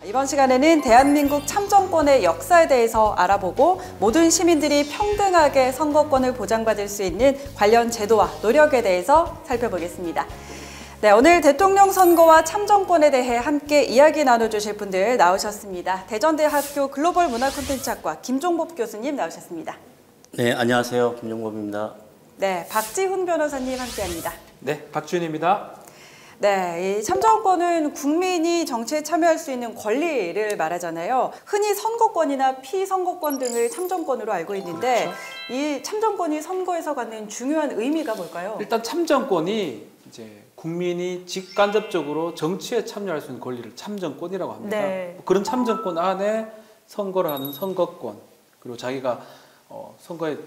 이번 시간에는 대한민국 참정권의 역사에 대해서 알아보고 모든 시민들이 평등하게 선거권을 보장받을 수 있는 관련 제도와 노력에 대해서 살펴보겠습니다. 네, 오늘 대통령 선거와 참정권에 대해 함께 이야기 나눠주실 분들 나오셨습니다. 대전대학교 글로벌 문화 콘텐츠학과 김종법 교수님 나오셨습니다. 네, 안녕하세요. 김종법입니다. 네, 박지훈 변호사님 함께합니다. 네, 박지훈입니다. 네, 이 참정권은 국민이 정치에 참여할 수 있는 권리를 말하잖아요. 흔히 선거권이나 피선거권 등을 참정권으로 알고 있는데 이 참정권이 선거에서 갖는 중요한 의미가 뭘까요? 일단 참정권이 이제 국민이 직간접적으로 정치에 참여할 수 있는 권리를 참정권이라고 합니다. 네. 그런 참정권 안에 선거를 하는 선거권, 그리고 자기가 선거에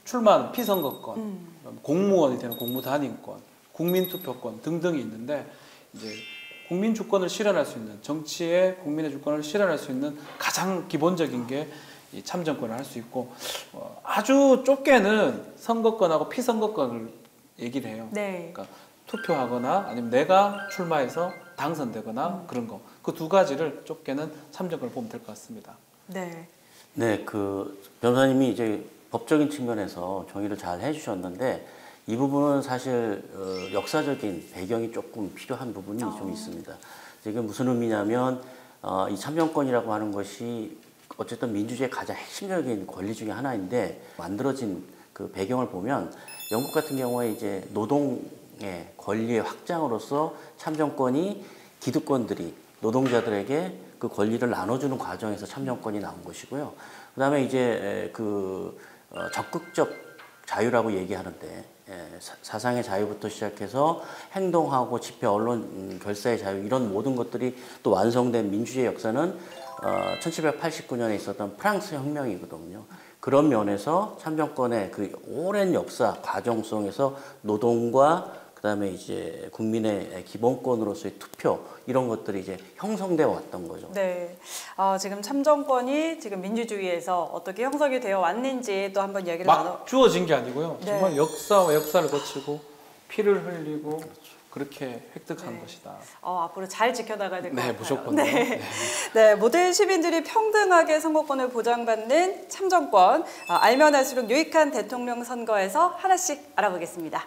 출마하는 피선거권, 공무원이 되는 공무단임권, 국민투표권 등등이 있는데 이제 국민 주권을 실현할 수 있는 정치에 국민의 주권을 실현할 수 있는 가장 기본적인 게 이 참정권을 할 수 있고 아주 좁게는 선거권하고 피선거권을 얘기를 해요. 네. 그러니까 투표하거나 아니면 내가 출마해서 당선되거나 그런 거 그 두 가지를 좁게는 참정권을 보면 될 것 같습니다. 네. 네, 그 변호사님이 이제 법적인 측면에서 정의를 잘 해주셨는데 이 부분은 사실 역사적인 배경이 조금 필요한 부분이 좀 있습니다. 이게 무슨 의미냐면 이 참정권이라고 하는 것이 어쨌든 민주주의의 가장 핵심적인 권리 중에 하나인데 만들어진 그 배경을 보면 영국 같은 경우에 이제 노동의 권리의 확장으로서 참정권이 기득권들이 노동자들에게 그 권리를 나눠주는 과정에서 참정권이 나온 것이고요. 그다음에 이제 적극적 자유라고 얘기하는데 사상의 자유부터 시작해서 행동하고 집회, 언론, 결사의 자유 이런 모든 것들이 또 완성된 민주주의 역사는 1789년에 있었던 프랑스 혁명이거든요. 그런 면에서 참정권의 그 오랜 역사 과정 속에서 노동과 그다음에 이제 국민의 기본권으로서의 투표 이런 것들이 이제 형성되어 왔던 거죠. 네, 지금 참정권이 지금 민주주의에서 어떻게 형성이 되어 왔는지 또 한번 얘기를 막 주어진 게 아니고요. 네. 정말 역사와 역사를 거치고 피를 흘리고 그렇게 획득한 것이다. 앞으로 잘 지켜나가야 될 것 같아요. 무조건. 네. 네, 모든 시민들이 평등하게 선거권을 보장받는 참정권, 알면 알수록 유익한 대통령 선거에서 하나씩 알아보겠습니다.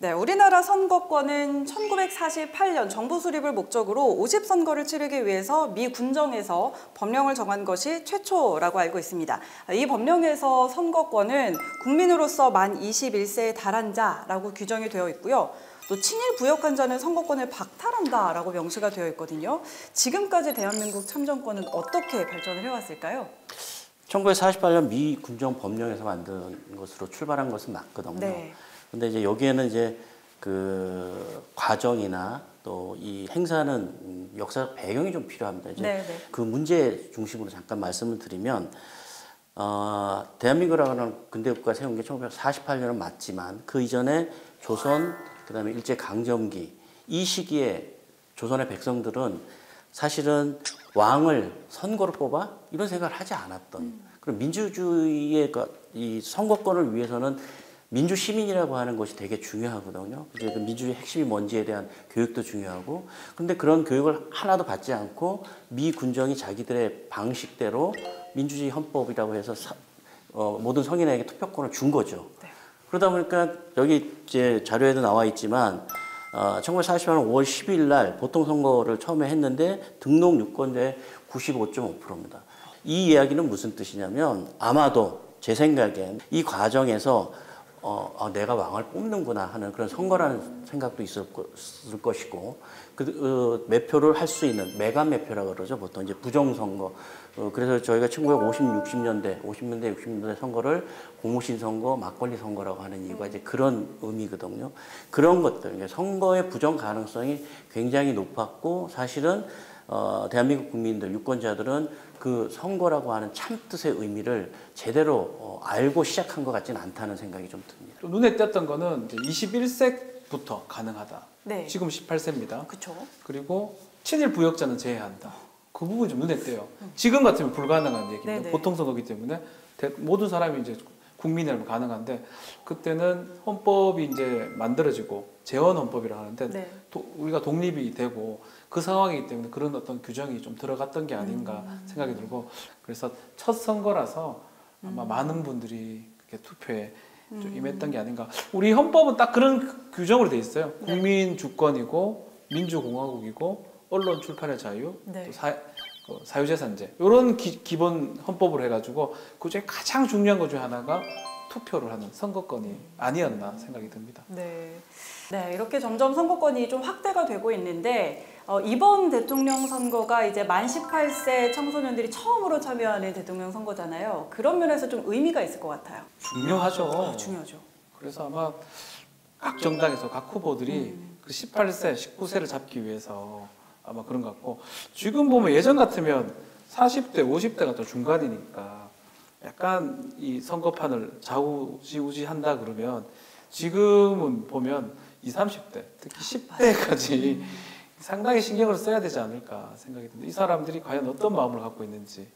네, 우리나라 선거권은 1948년 정부 수립을 목적으로 50선거를 치르기 위해서 미 군정에서 법령을 정한 것이 최초라고 알고 있습니다. 이 법령에서 선거권은 국민으로서 만 21세에 달한 자라고 규정이 되어 있고요. 또 친일 부역한 자는 선거권을 박탈한다라고 명시가 되어 있거든요. 지금까지 대한민국 참정권은 어떻게 발전을 해왔을까요? 1948년 미 군정 법령에서 만든 것으로 출발한 것은 맞거든요. 네. 근데 이제 여기에는 이제 그 과정이나 또 이 행사는 역사 배경이 좀 필요합니다. 이제 네. 그 문제 중심으로 잠깐 말씀을 드리면 대한민국이라는 근대 국가 세운 게 1948년은 맞지만 그 이전에 조선 그다음에 일제 강점기 이 시기에 조선의 백성들은 사실은 왕을 선거로 뽑아 이런 생각을 하지 않았던 그런 민주주의의 이 선거권을 위해서는 민주 시민이라고 하는 것이 되게 중요하거든요. 이제 그 민주주의 핵심이 뭔지에 대한 교육도 중요하고, 그런데 그런 교육을 하나도 받지 않고 미 군정이 자기들의 방식대로 민주주의 헌법이라고 해서 모든 성인에게 투표권을 준 거죠. 네. 그러다 보니까 여기 이제 자료에도 나와 있지만 1948년 5월 10일 날 보통 선거를 처음에 했는데 등록 유권자의 95.5%입니다. 이 이야기는 무슨 뜻이냐면 아마도 제 생각엔 이 과정에서 내가 왕을 뽑는구나 하는 그런 선거라는 생각도 있을 것이고 매표를 할 수 있는 매감 매표라고 그러죠. 보통 이제 부정선거. 그래서 저희가 1950년대 60년대 선거를 고무신 선거, 막걸리 선거라고 하는 이유가 이제 그런 의미거든요. 그런 것들, 선거의 부정 가능성이 굉장히 높았고 사실은 대한민국 국민들, 유권자들은 그 선거라고 하는 참뜻의 의미를 제대로 알고 시작한 것 같지는 않다는 생각이 좀 듭니다. 또 눈에 띄었던 거는 이제 21세부터 가능하다. 네. 지금 18세입니다. 그렇죠. 그리고 친일 부역자는 제외한다. 그 부분이 좀 눈에 띄어요. 지금 같으면 불가능한 얘기입니다. 네네. 보통 선거기 때문에 모든 사람이 이제 국민이라면 가능한데 그때는 헌법이 이제 만들어지고 재헌 헌법이라고 하는데 네. 우리가 독립이 되고 그 상황이기 때문에 그런 어떤 규정이 좀 들어갔던 게 아닌가 생각이 들고 그래서 첫 선거라서 아마 많은 분들이 이렇게 투표에 좀 임했던 게 아닌가. 우리 헌법은 딱 그런 규정으로 돼 있어요. 네. 국민 주권이고 민주공화국이고 언론 출판의 자유, 네. 또 사유재산제 이런 기본 헌법으로 해가지고 그 중에 가장 중요한 것 중에 하나가 투표를 하는 선거권이 아니었나 생각이 듭니다. 네. 네, 이렇게 점점 선거권이 좀 확대가 되고 있는데 이번 대통령 선거가 이제 만 18세 청소년들이 처음으로 참여하는 대통령 선거잖아요. 그런 면에서 좀 의미가 있을 것 같아요. 중요하죠. 중요하죠. 그래서 아마 각 정당에서 각 후보들이 그 18세, 19세를 잡기 위해서 아마 그런 것 같고 지금 보면 예전 같으면 40대, 50대가 또 중간이니까 약간 이 선거판을 좌우지우지한다 그러면 지금은 보면 20, 30대, 특히 10대까지 상당히 신경을 써야 되지 않을까 생각이 듭니다. 이 사람들이 과연 어떤 마음을 갖고 있는지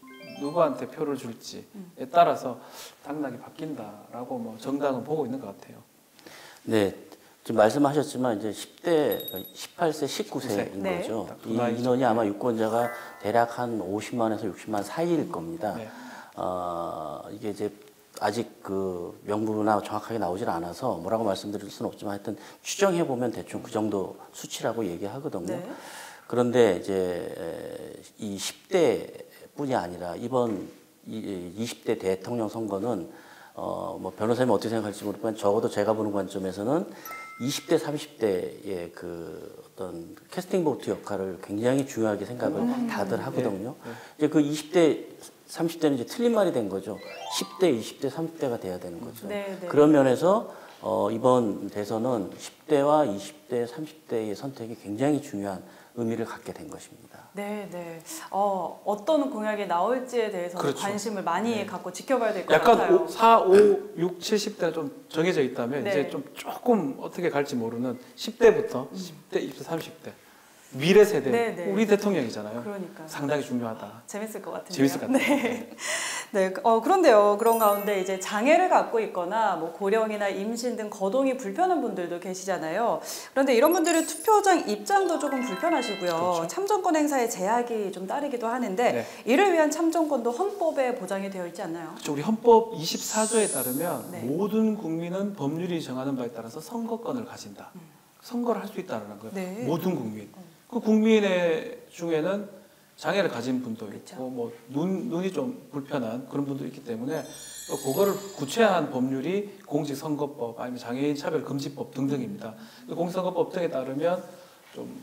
누구한테 표를 줄지에 따라서 당락이 바뀐다라고 뭐 정당은 보고 있는 것 같아요. 네, 지금 말씀하셨지만 이제 10대, 18세, 19세인 네. 거죠. 딱 그 이 나이죠. 인원이 아마 유권자가 대략 한 50만에서 60만 사이일 겁니다. 네. 이게 이제 아직 그 명부나 정확하게 나오질 않아서 뭐라고 말씀드릴 수는 없지만 하여튼 추정해 보면 대충 그 정도 수치라고 얘기하거든요. 네. 그런데 이제 이 10대뿐이 아니라 이번 20대 대통령 선거는 뭐 변호사님 어떻게 생각할지 모르지만 적어도 제가 보는 관점에서는 20대, 30대의 그 어떤 캐스팅 보트 역할을 굉장히 중요하게 생각을 다들 하거든요. 이제 그 20대, 30대는 이제 틀린 말이 된 거죠. 10대, 20대, 30대가 돼야 되는 거죠. 네, 네. 그런 면에서 이번 대선은 10대와 20대, 30대의 선택이 굉장히 중요한 의미를 갖게 된 것입니다. 네, 네. 어떤 공약이 나올지에 대해서 그렇죠. 관심을 많이 네. 갖고 지켜봐야 될 것 약간 같아요. 4, 5, 6, 70대가 좀 정해져 있다면 네. 이제 좀 조금 어떻게 갈지 모르는 10대부터 10대, 20대, 30대 미래 세대 네, 네. 우리 대통령이잖아요. 그러니까 상당히 중요하다. 재밌을 것 같은데요. 재밌을 것 같아요. 네. 네, 그런데요. 그런 가운데 이제 장애를 갖고 있거나 뭐 고령이나 임신 등 거동이 불편한 분들도 계시잖아요. 그런데 이런 분들은 투표장 입장도 조금 불편하시고요. 그렇죠. 참정권 행사에 제약이 좀 따르기도 하는데 네. 이를 위한 참정권도 헌법에 보장이 되어 있지 않나요? 그렇죠. 우리 헌법 24조에 따르면 네. 모든 국민은 법률이 정하는 바에 따라서 선거권을 가진다. 선거를 할 수 있다는 거예요. 네. 모든 국민. 그 국민의 중에는 장애를 가진 분도 있고 그렇죠. 뭐 눈이 좀 불편한 그런 분도 있기 때문에 또 그거를 구체화한 법률이 공직선거법 아니면 장애인 차별금지법 등등입니다. 그 공직선거법 등에 따르면 좀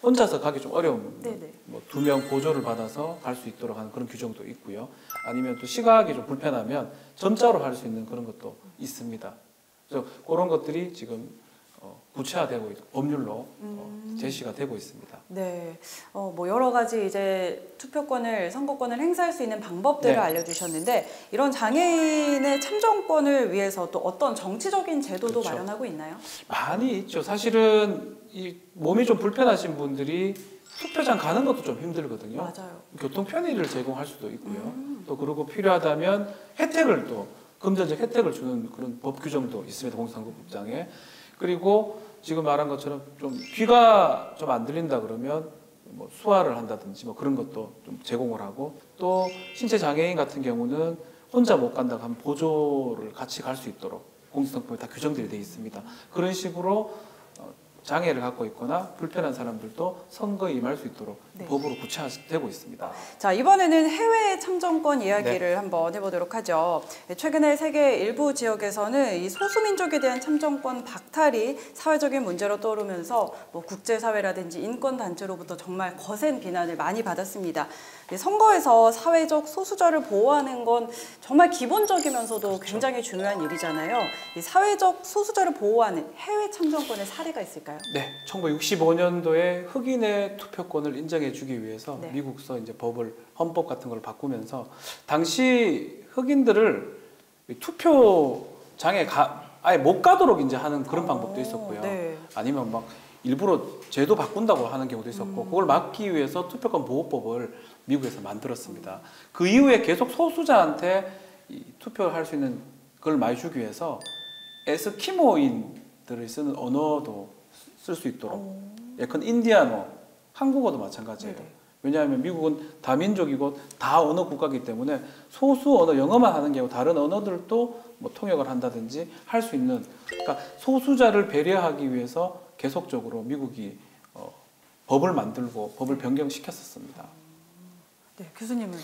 혼자서 가기 좀 어려운 네네. 뭐 2명 보조를 받아서 갈 수 있도록 하는 그런 규정도 있고요. 아니면 또 시각이 좀 불편하면 전자로 할 수 있는 그런 것도 있습니다. 그래서 그런 것들이 지금 구체화되고 있고 법률로 제시가 되고 있습니다. 네, 뭐 여러 가지 이제 투표권을, 선거권을 행사할 수 있는 방법들을 네. 알려주셨는데 이런 장애인의 참정권을 위해서 또 어떤 정치적인 제도도 그렇죠. 마련하고 있나요? 많이 있죠. 사실은 이 몸이 좀 불편하신 분들이 투표장 가는 것도 좀 힘들거든요. 맞아요. 교통 편의를 제공할 수도 있고요. 또 그리고 필요하다면 혜택을 또 금전적 혜택을 주는 그런 법 규정도 있습니다. 공직선거법장에. 그리고 지금 말한 것처럼 좀 귀가 좀 안 들린다 그러면 뭐 수화를 한다든지 뭐 그런 것도 좀 제공을 하고 또 신체 장애인 같은 경우는 혼자 못 간다고 하면 보조를 같이 갈 수 있도록 공직선거법에 다 규정들이 되어 있습니다. 그런 식으로 장애를 갖고 있거나 불편한 사람들도 선거에 임할 수 있도록 네. 법으로 구체화되고 있습니다. 자, 이번에는 해외 참정권 이야기를 한번 해보도록 하죠. 최근에 세계 일부 지역에서는 이 소수민족에 대한 참정권 박탈이 사회적인 문제로 떠오르면서 뭐 국제사회라든지 인권단체로부터 정말 거센 비난을 많이 받았습니다. 선거에서 사회적 소수자를 보호하는 건 정말 기본적이면서도 그렇죠. 굉장히 중요한 일이잖아요. 이 사회적 소수자를 보호하는 해외 참정권의 사례가 있을까요? 있을까요? 네, 1965년도에 흑인의 투표권을 인정해주기 위해서 네. 미국서 이제 헌법 같은 걸 바꾸면서 당시 흑인들을 투표장에 아예 못 가도록 이제 하는 그런 방법도 있었고요. 네. 아니면 막 일부러 제도 바꾼다고 하는 경우도 있었고, 그걸 막기 위해서 투표권 보호법을 미국에서 만들었습니다. 그 이후에 계속 소수자한테 투표할 수 있는 걸 많이 주기 위해서 에스키모인들이 쓰는 언어도 쓸 수 있도록, 예컨 인디아노, 한국어도 마찬가지예요. 네네. 왜냐하면 미국은 다민족이고 다 언어 국가이기 때문에 소수 언어, 영어만 하는 게 아니고 다른 언어들도 뭐 통역을 한다든지 할 수 있는, 그러니까 소수자를 배려하기 위해서 계속적으로 미국이 법을 만들고 법을 변경시켰었습니다. 네, 교수님은?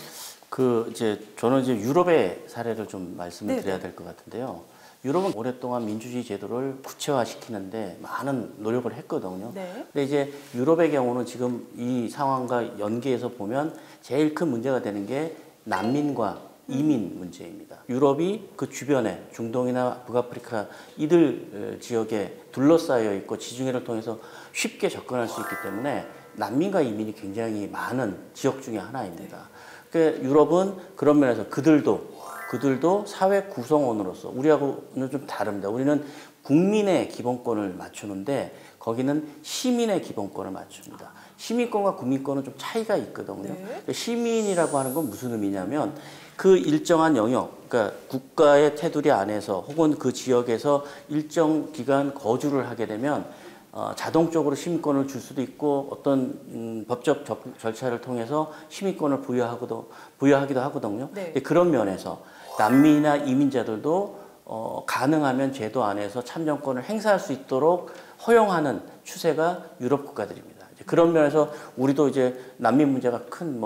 저는 이제 유럽의 사례를 좀 말씀을 네네. 드려야 될 것 같은데요. 유럽은 오랫동안 민주주의 제도를 구체화시키는데 많은 노력을 했거든요. 네. 근데 이제 유럽의 경우는 지금 이 상황과 연계해서 보면 제일 큰 문제가 되는 게 난민과 이민 문제입니다. 유럽이 그 주변에 중동이나 북아프리카 이들 지역에 둘러싸여 있고 지중해를 통해서 쉽게 접근할 수 있기 때문에 난민과 이민이 굉장히 많은 지역 중에 하나입니다. 그러니까 유럽은 그런 면에서 그들도 사회 구성원으로서 우리하고는 좀 다릅니다. 우리는 국민의 기본권을 맞추는데 거기는 시민의 기본권을 맞춥니다. 시민권과 국민권은 좀 차이가 있거든요. 네. 시민이라고 하는 건 무슨 의미냐면 그 일정한 영역, 그러니까 국가의 테두리 안에서 혹은 그 지역에서 일정 기간 거주를 하게 되면 자동적으로 시민권을 줄 수도 있고 어떤 법적 절차를 통해서 시민권을 부여하기도 하거든요. 네. 그런 면에서 난민이나 이민자들도 가능하면 제도 안에서 참정권을 행사할 수 있도록 허용하는 추세가 유럽 국가들입니다. 이제 그런 면에서 우리도 이제 난민 문제가 큰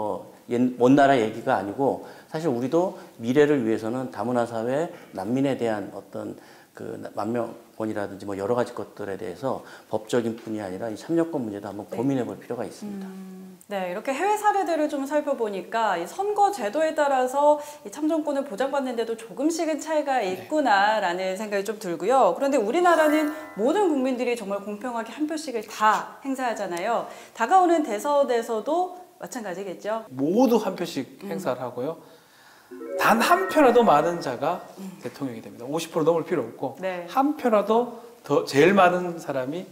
먼 나라 얘기가 아니고 사실 우리도 미래를 위해서는 다문화 사회 난민에 대한 어떤 그 만명권이라든지 여러 가지 것들에 대해서 법적인 뿐이 아니라 이 참여권 문제도 한번 고민해 볼 필요가 있습니다. 네, 이렇게 해외 사례들을 좀 살펴보니까 이 선거 제도에 따라서 이 참정권을 보장받는데도 조금씩은 차이가 있구나라는 생각이 좀 들고요. 그런데 우리나라는 모든 국민들이 정말 공평하게 한 표씩을 다 행사하잖아요. 다가오는 대선에서도 마찬가지겠죠? 모두 한 표씩 행사를 하고요. 단 한 표라도 많은 자가 대통령이 됩니다. 50% 넘을 필요 없고 네. 한 표라도 더 제일 많은 사람이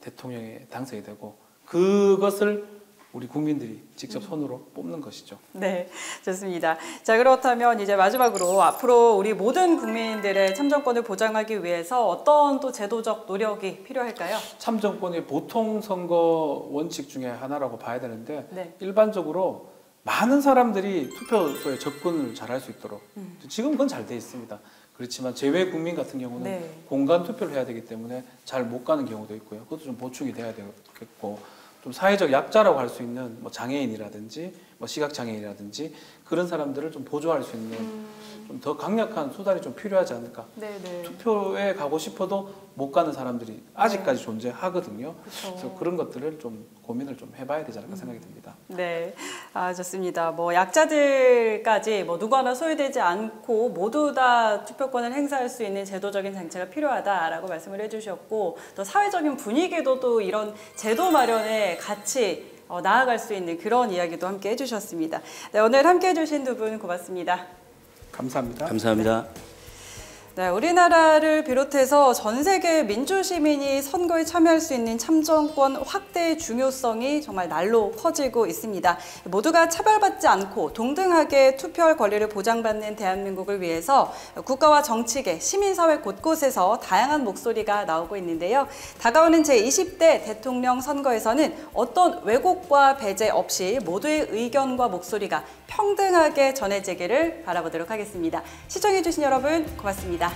대통령에 당선이 되고 그것을 우리 국민들이 직접 손으로 뽑는 것이죠. 네, 좋습니다. 자, 그렇다면 이제 마지막으로 앞으로 우리 모든 국민들의 참정권을 보장하기 위해서 어떤 또 제도적 노력이 필요할까요? 참정권의 보통 선거 원칙 중에 하나라고 봐야 되는데 네. 일반적으로 많은 사람들이 투표소에 접근을 잘할 수 있도록 지금 그건 잘 돼 있습니다. 그렇지만 제외 국민 같은 경우는 네. 공간 투표를 해야 되기 때문에 잘 못 가는 경우도 있고요. 그것도 좀 보충이 돼야 되겠고 좀 사회적 약자라고 할 수 있는 장애인이라든지 시각 장애인이라든지 그런 사람들을 좀 보조할 수 있는 좀 더 강력한 수단이 좀 필요하지 않을까. 네네. 투표에 가고 싶어도 못 가는 사람들이 아직까지 존재하거든요. 그쵸. 그래서 그런 것들을 좀 고민을 좀 해봐야 되지 않을까 생각이 듭니다. 네, 좋습니다. 약자들까지 누구 하나 소외되지 않고 모두 다 투표권을 행사할 수 있는 제도적인 장치가 필요하다라고 말씀을 해주셨고 또 사회적인 분위기도 또 이런 제도 마련에 같이 나아갈 수 있는 그런 이야기도 함께 해주셨습니다. 네, 오늘 함께 해주신 두 분 고맙습니다. 감사합니다. 감사합니다. 네, 우리나라를 비롯해서 전 세계 민주시민이 선거에 참여할 수 있는 참정권 확대의 중요성이 정말 날로 커지고 있습니다. 모두가 차별받지 않고 동등하게 투표할 권리를 보장받는 대한민국을 위해서 국가와 정치계, 시민사회 곳곳에서 다양한 목소리가 나오고 있는데요. 다가오는 제20대 대통령 선거에서는 어떤 왜곡과 배제 없이 모두의 의견과 목소리가 평등하게 전해지기를 바라보도록 하겠습니다. 시청해주신 여러분 고맙습니다.